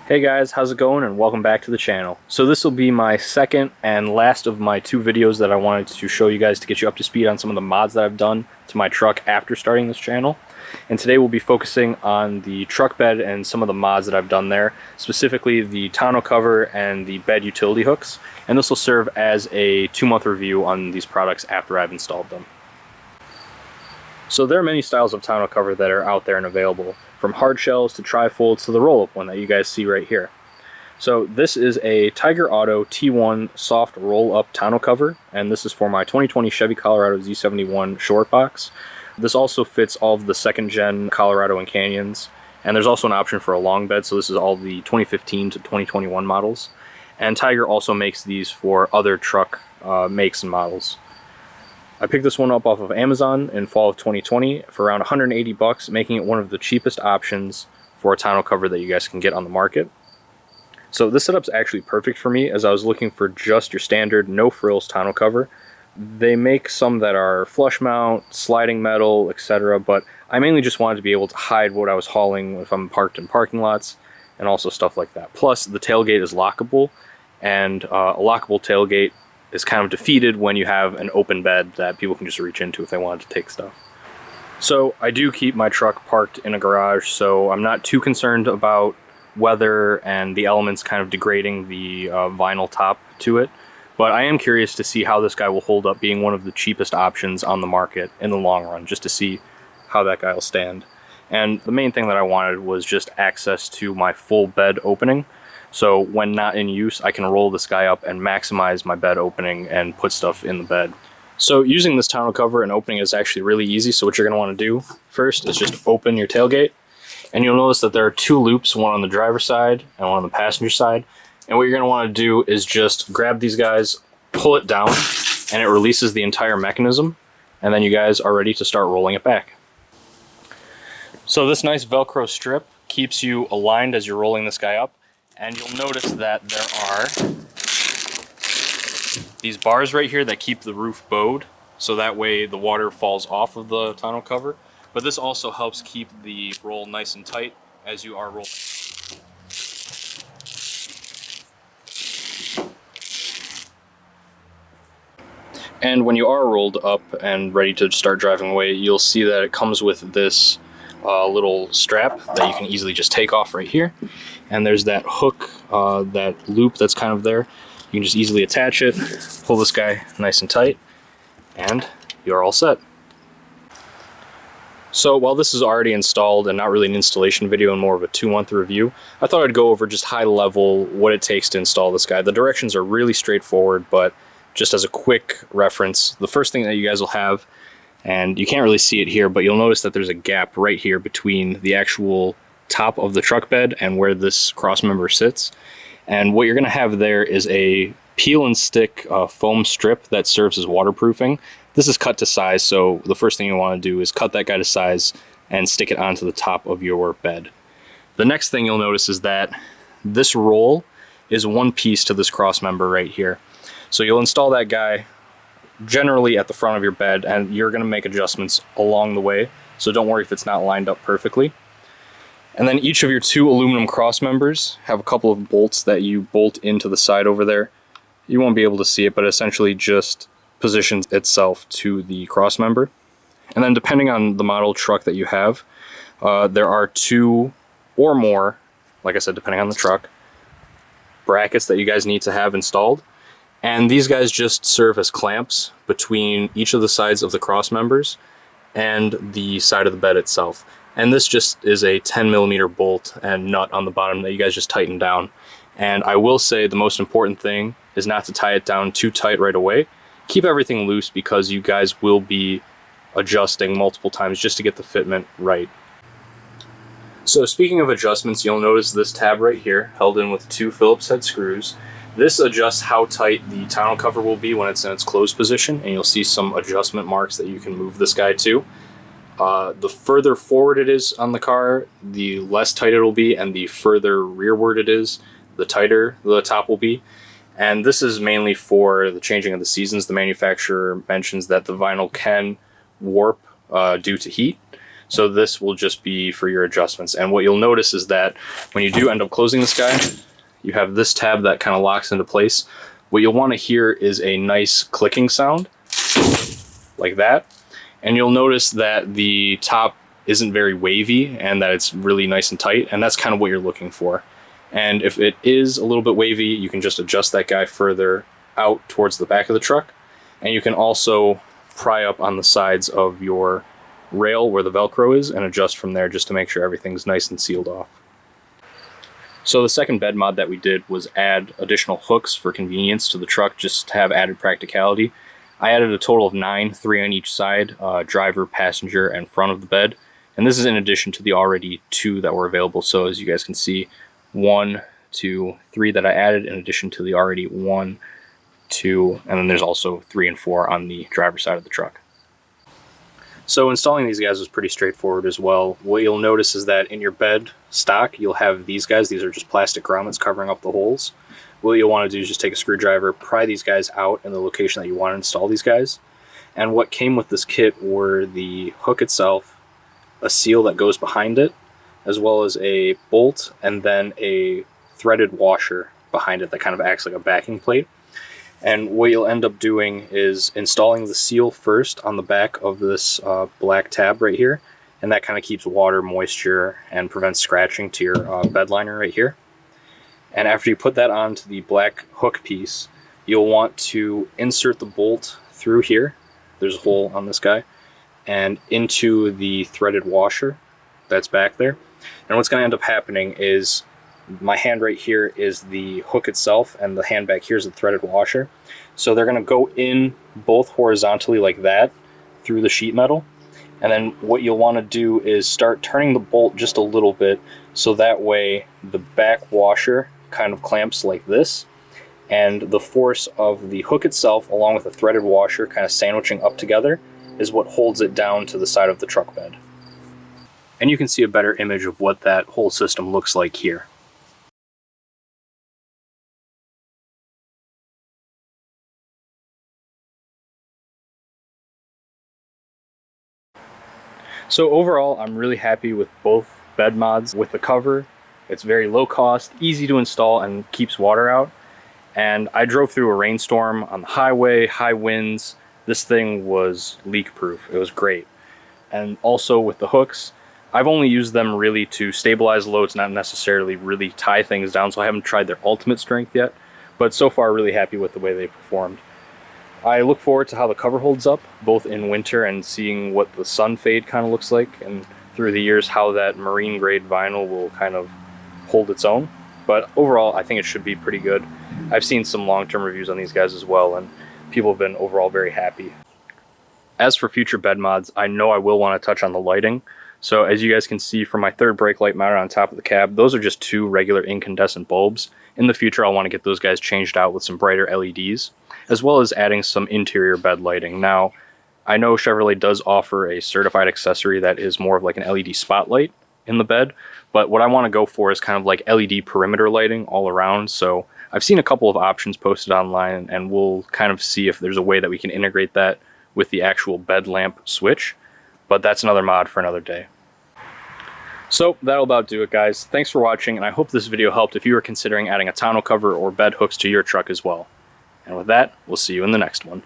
Hey guys, how's it going, and welcome back to the channel. So this will be my second and last of my two videos that I wanted to show you guys to get you up to speed on some of the mods that I've done to my truck after starting this channel. And today we'll be focusing on the truck bed and some of the mods that I've done there, specifically the tonneau cover and the bed utility hooks. And this will serve as a 2-month review on these products after I've installed them. So there are many styles of tonneau cover that are out there and available, from hard shells to tri-folds to the roll-up one that you guys see right here. So this is a Tyger Auto T1 soft roll-up tonneau cover, and this is for my 2020 Chevy Colorado Z71 short box. This also fits all of the second-gen Colorado and Canyons, and there's also an option for a long bed, so this is all the 2015 to 2021 models. And Tyger also makes these for other truck makes and models. I picked this one up off of Amazon in fall of 2020 for around 180 bucks, making it one of the cheapest options for a tonneau cover that you guys can get on the market. So this setup's actually perfect for me, as I was looking for just your standard no frills tonneau cover. They make some that are flush mount, sliding metal, etc., but I mainly just wanted to be able to hide what I was hauling if I'm parked in parking lots and also stuff like that. Plus the tailgate is lockable, and a lockable tailgate is kind of defeated when you have an open bed that people can just reach into if they wanted to take stuff. So I do keep my truck parked in a garage, so I'm not too concerned about weather and the elements kind of degrading the vinyl top to it, but I am curious to see how this guy will hold up being one of the cheapest options on the market in the long run, just to see how that guy will stand. And the main thing that I wanted was just access to my full bed opening. So when not in use, I can roll this guy up and maximize my bed opening and put stuff in the bed. So using this tonneau cover and opening is actually really easy. So what you're going to want to do first is just open your tailgate. And you'll notice that there are two loops, one on the driver's side and one on the passenger side. And what you're going to want to do is just grab these guys, pull it down, and it releases the entire mechanism. And then you guys are ready to start rolling it back. So this nice Velcro strip keeps you aligned as you're rolling this guy up. And you'll notice that there are these bars right here that keep the roof bowed, so that way the water falls off of the tonneau cover. But this also helps keep the roll nice and tight as you are rolling. And when you are rolled up and ready to start driving away, you'll see that it comes with this little strap that you can easily just take off right here. And there's that hook, that loop that's kind of there. You can just easily attach it, pull this guy nice and tight, and you're all set. So while this is already installed and not really an installation video and more of a 2-month review, I thought I'd go over just high level what it takes to install this guy. The directions are really straightforward, but just as a quick reference, the first thing that you guys will have, and you can't really see it here, but you'll notice that there's a gap right here between the actual top of the truck bed and where this cross member sits. And what you're going to have there is a peel and stick foam strip that serves as waterproofing. This is cut to size, so the first thing you want to do is cut that guy to size and stick it onto the top of your bed. The next thing you'll notice is that this roll is one piece to this cross member right here. So you'll install that guy generally at the front of your bed, and you're going to make adjustments along the way, so don't worry if it's not lined up perfectly. And then each of your two aluminum cross members have a couple of bolts that you bolt into the side over there. You won't be able to see it, but essentially just positions itself to the cross member. And then depending on the model truck that you have, there are 2 or more, like I said, depending on the truck, brackets that you guys need to have installed. And these guys just serve as clamps between each of the sides of the cross members and the side of the bed itself. And this just is a 10mm bolt and nut on the bottom that you guys just tighten down. And I will say the most important thing is not to tie it down too tight right away. Keep everything loose, because you guys will be adjusting multiple times just to get the fitment right. So speaking of adjustments, you'll notice this tab right here held in with 2 Phillips head screws. This adjusts how tight the tonneau cover will be when it's in its closed position, and you'll see some adjustment marks that you can move this guy to. The further forward it is on the car, the less tight it will be, and the further rearward it is, the tighter the top will be. And this is mainly for the changing of the seasons. The manufacturer mentions that the vinyl can warp due to heat. So this will just be for your adjustments. And what you'll notice is that when you do end up closing this guy, you have this tab that kind of locks into place. What you'll want to hear is a nice clicking sound like that. And you'll notice that the top isn't very wavy and that it's really nice and tight. And that's kind of what you're looking for. And if it is a little bit wavy, you can just adjust that guy further out towards the back of the truck. And you can also pry up on the sides of your rail where the Velcro is and adjust from there just to make sure everything's nice and sealed off. So the second bed mod that we did was add additional hooks for convenience to the truck, just to have added practicality. I added a total of 9, 3 on each side, driver, passenger, and front of the bed. And this is in addition to the already 2 that were available. So as you guys can see, 1, 2, 3 that I added in addition to the already 1, 2, and then there's also 3 and 4 on the driver's side of the truck. So installing these guys was pretty straightforward as well. What you'll notice is that in your bed stock, you'll have these guys. These are just plastic grommets covering up the holes. What you'll want to do is just take a screwdriver, pry these guys out in the location that you want to install these guys. And what came with this kit were the hook itself, a seal that goes behind it, as well as a bolt and then a threaded washer behind it that kind of acts like a backing plate. And what you'll end up doing is installing the seal first on the back of this black tab right here, and that kind of keeps water, moisture, and prevents scratching to your bed liner right here. And after you put that onto the black hook piece, you'll want to insert the bolt through here. There's a hole on this guy, and into the threaded washer that's back there. And what's going to end up happening is my hand right here is the hook itself, and the hand back here is the threaded washer. So they're going to go in both horizontally like that through the sheet metal. And then what you'll want to do is start turning the bolt just a little bit, so that way the back washer kind of clamps like this, and the force of the hook itself along with the threaded washer kind of sandwiching up together is what holds it down to the side of the truck bed. And you can see a better image of what that whole system looks like here. So overall, I'm really happy with both bed mods. With the cover, it's very low cost, easy to install, and keeps water out. And I drove through a rainstorm on the highway, high winds. This thing was leak proof. It was great. And also with the hooks, I've only used them really to stabilize loads, not necessarily really tie things down, so I haven't tried their ultimate strength yet. But so far, really happy with the way they performed. I look forward to how the cover holds up, both in winter and seeing what the sun fade kind of looks like, and through the years how that marine grade vinyl will kind of hold its own. But overall, I think it should be pretty good. I've seen some long-term reviews on these guys as well, and people have been overall very happy. As for future bed mods, I know I will want to touch on the lighting. So as you guys can see from my third brake light mounted on top of the cab, those are just 2 regular incandescent bulbs. In the future, I'll want to get those guys changed out with some brighter LEDs, as well as adding some interior bed lighting. Now, I know Chevrolet does offer a certified accessory that is more of like an LED spotlight in the bed, but what I want to go for is kind of like LED perimeter lighting all around. So I've seen a couple of options posted online, and we'll kind of see if there's a way that we can integrate that with the actual bed lamp switch, but that's another mod for another day. So that'll about do it, guys. Thanks for watching, and I hope this video helped if you are considering adding a tonneau cover or bed hooks to your truck as well. And with that, we'll see you in the next one.